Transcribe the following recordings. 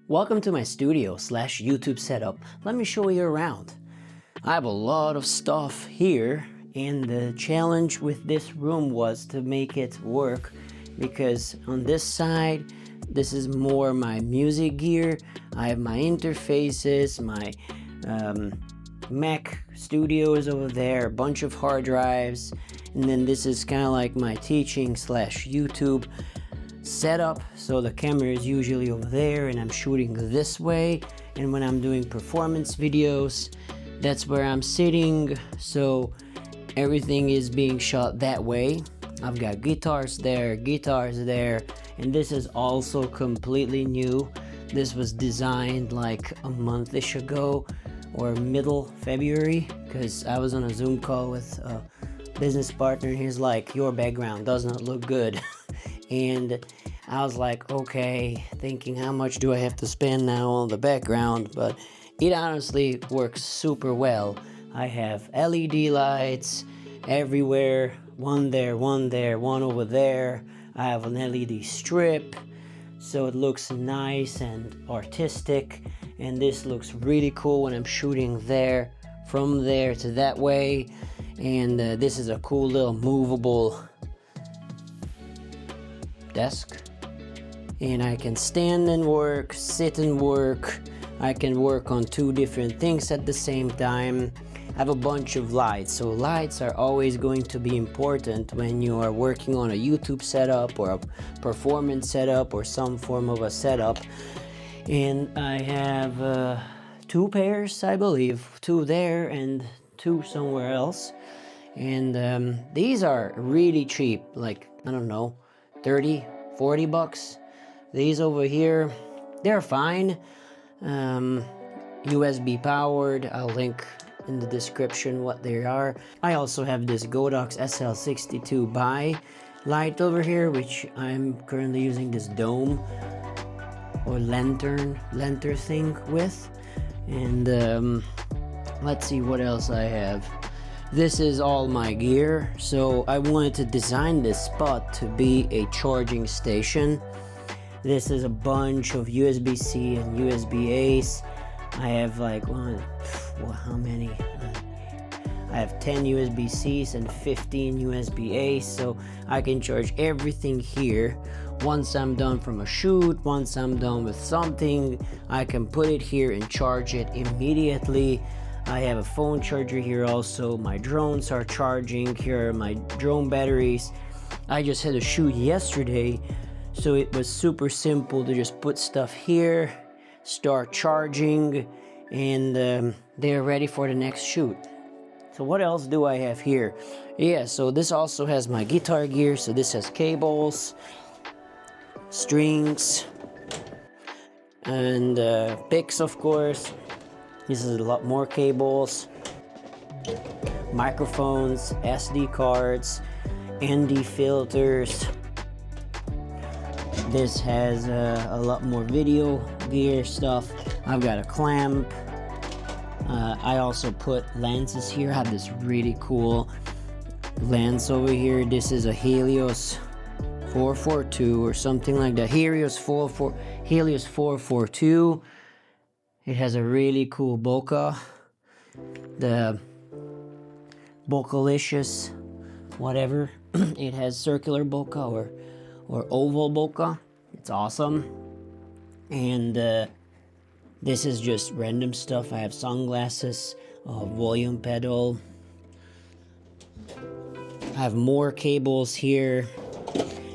Welcome to my studio / YouTube setup. Let me show you around. I have a lot of stuff here, and the challenge with this room was to make it work, because on this side this is more my music gear. I have my interfaces, my Mac studios over there, a bunch of hard drives, and then this is kind of like my teaching / YouTube setup. So the camera is usually over there and I'm shooting this way, and when I'm doing performance videos, that's where I'm sitting, so everything is being shot that way. I've got guitars there, and this is also completely new. This was designed like a month-ish ago, or middle February, because I was on a Zoom call with a business partner and he's like, your background does not look good. And I was like, okay, thinking how much do I have to spend now on the background, but it honestly works super well. I have LED lights everywhere, one there, one over there. I have an LED strip, so it looks nice and artistic, and this looks really cool when I'm shooting there, from there to that way. And this is a cool little movable desk, and I can stand and work, sit and work. I can work on two different things at the same time. I have a bunch of lights, so lights are always going to be important when you are working on a YouTube setup or a performance setup or some form of a setup. And I have two pairs, I believe, two there and two somewhere else. And these are really cheap, like, I don't know, 30, 40 bucks. These over here, they're fine. USB powered. I'll link in the description what they are. I also have this Godox SL62 Bi light over here, which I'm currently using this dome or lantern thing with. And let's see what else I have. This is all my gear, so I wanted to design this spot to be a charging station. This is a bunch of USB-C and USB-A's. I have like, how many? I have 10 USB-C's and 15 USB-A's, so I can charge everything here. Once I'm done from a shoot, once I'm done with something, I can put it here and charge it immediately. I have a phone charger here also. My drones are charging. Here are my drone batteries. I just had a shoot yesterday, so it was super simple to just put stuff here, start charging, and they're ready for the next shoot. So what else do I have here? Yeah, so this also has my guitar gear. So this has cables, strings, and picks, of course. This is a lot more cables, microphones, SD cards, ND filters. This has a lot more video gear stuff. I've got a clamp. I also put lenses here. I have this really cool lens over here. This is a Helios 442 or something like that. Helios 442. It has a really cool bokeh, the Bokalicious, whatever. It has circular bokeh or oval bokeh. It's awesome. And this is just random stuff. I have sunglasses, a volume pedal. I have more cables here.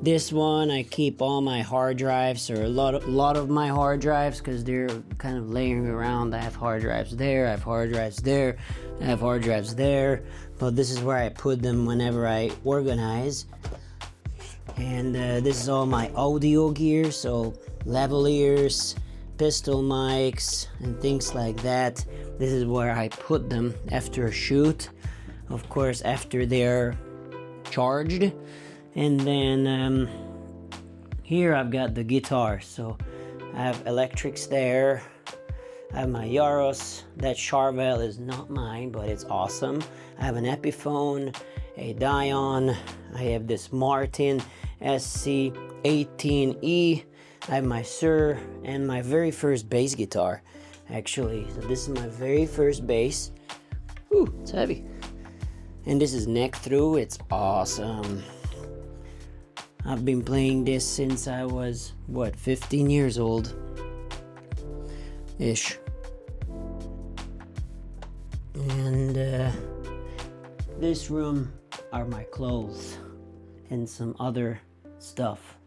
This one, I keep all my hard drives, or a lot of my hard drives, because they're kind of laying around. I have hard drives there, I have hard drives there, I have hard drives there, but this is where I put them whenever I organize. And this is all my audio gear, so lavaliers, pistol mics, and things like that. This is where I put them after a shoot, of course, after they're charged. And then here I've got the guitar, so I have electrics there. I have my Yaros. That Charvel is not mine, but it's awesome. I have an Epiphone, a Dion. I have this Martin SC18E. I have my Sir and my very first bass guitar, actually. So this is my very first bass. Ooh, it's heavy. And this is neck through. It's awesome. I've been playing this since I was, 15 years old ish. And this room are my clothes and some other stuff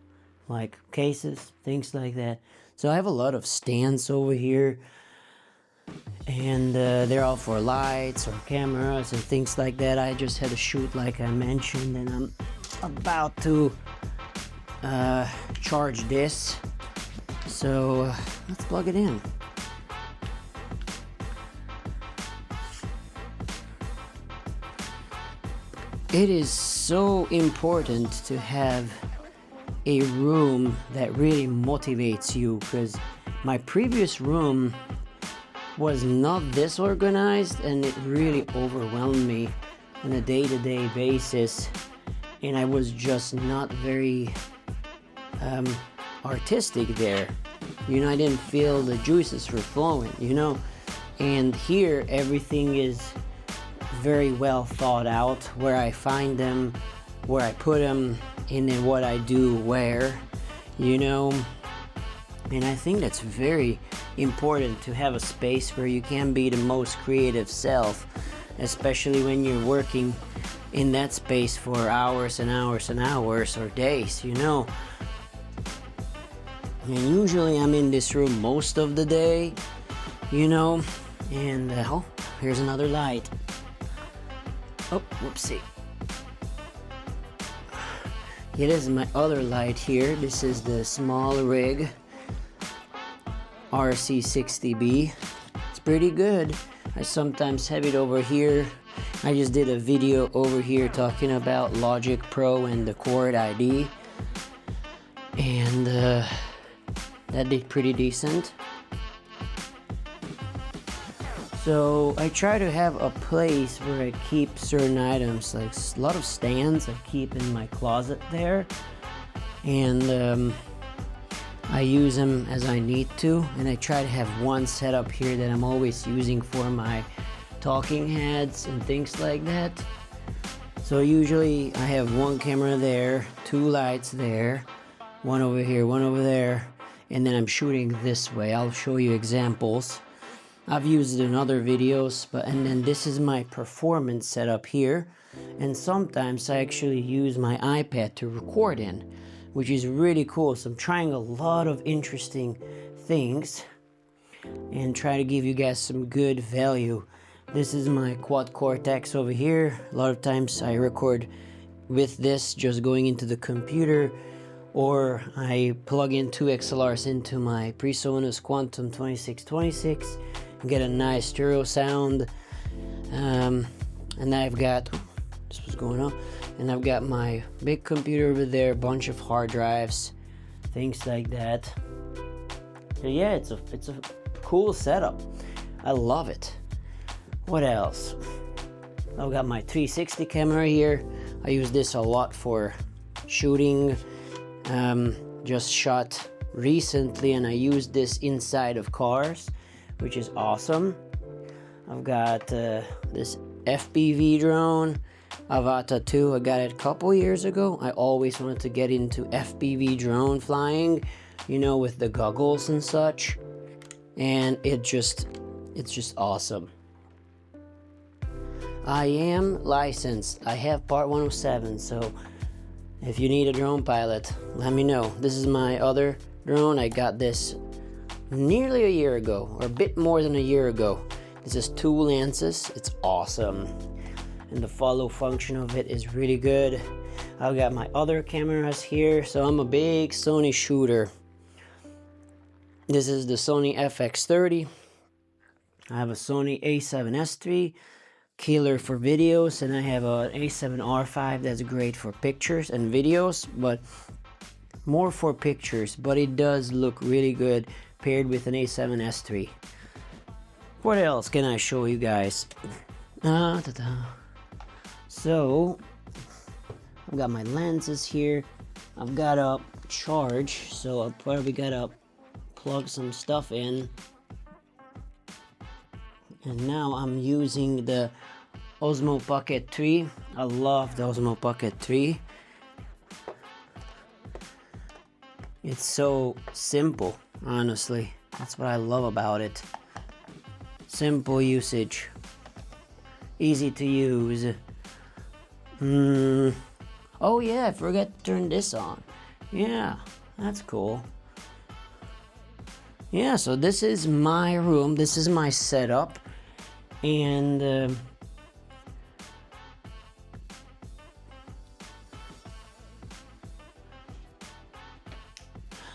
like cases, things like that. So I have a lot of stands over here, and they're all for lights or cameras and things like that. I just had a shoot like I mentioned, and I'm about to charge this, so let's plug it in. It is so important to have a room that really motivates you, because my previous room was not this organized, and it really overwhelmed me on a day-to-day basis, and I was just not very artistic there. You know, I didn't feel the juices were flowing, you know. And here everything is very well thought out, where I find them, where I put them, and then what I do where, you know. And I think that's very important, to have a space where you can be the most creative self, especially when you're working in that space for hours and hours and hours or days, you know. And usually I'm in this room most of the day, you know. And oh, here's another light. Oh, whoopsie. Here is my other light here. This is the small rig RC60B. It's pretty good. I sometimes have it over here. I just did a video over here talking about Logic Pro and the Chord ID, and that did pretty decent. So I try to have a place where I keep certain items, like a lot of stands I keep in my closet there, and I use them as I need to, and I try to have one setup here that I'm always using for my talking heads and things like that. So usually I have one camera there, two lights there, one over here, one over there, and then I'm shooting this way. I'll show you examples. I've used it in other videos, and then this is my performance setup here, and sometimes I actually use my iPad to record in, which is really cool. So I'm trying a lot of interesting things and try to give you guys some good value. This is my quad cortex over here. A lot of times I record with this just going into the computer, or I plug in two XLRs into my PreSonus Quantum 2626 and get a nice stereo sound. And I've got, this was going on, and I've got my big computer over there, a bunch of hard drives, things like that. So yeah, it's a cool setup. I love it. What else? I've got my 360 camera here. I use this a lot for shooting. Just shot recently, and I used this inside of cars, which is awesome. I've got this FPV drone, Avata 2. I got it a couple years ago. I always wanted to get into FPV drone flying, you know, with the goggles and such, and it's just awesome. I am licensed. I have Part 107, so if you need a drone pilot, let me know. This is my other drone. I got this nearly a year ago, or a bit more than a year ago. This is 2 lenses. It's awesome, and the follow function of it is really good. I've got my other cameras here. So I'm a big Sony shooter. This is the Sony FX30. I have a Sony a7S III, killer for videos, and I have an a7R5 that's great for pictures and videos, but more for pictures, but it does look really good paired with an a7S III. What else can I show you guys? So I've got my lenses here. I've got a charge, so I'll probably gotta plug some stuff in. And now I'm using the Osmo Pocket 3. I love the Osmo Pocket 3. It's so simple, honestly. That's what I love about it. Simple usage. Easy to use. Oh yeah, I forgot to turn this on. Yeah, that's cool. Yeah, so this is my room. This is my setup. And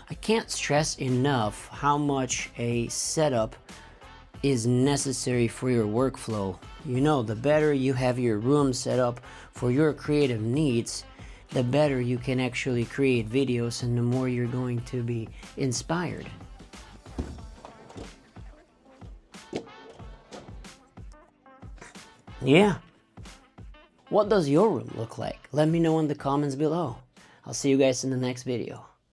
I can't stress enough how much a setup is necessary for your workflow. You know, the better you have your room set up for your creative needs, the better you can actually create videos and the more you're going to be inspired. Yeah. What does your room look like? Let me know in the comments below. I'll see you guys in the next video.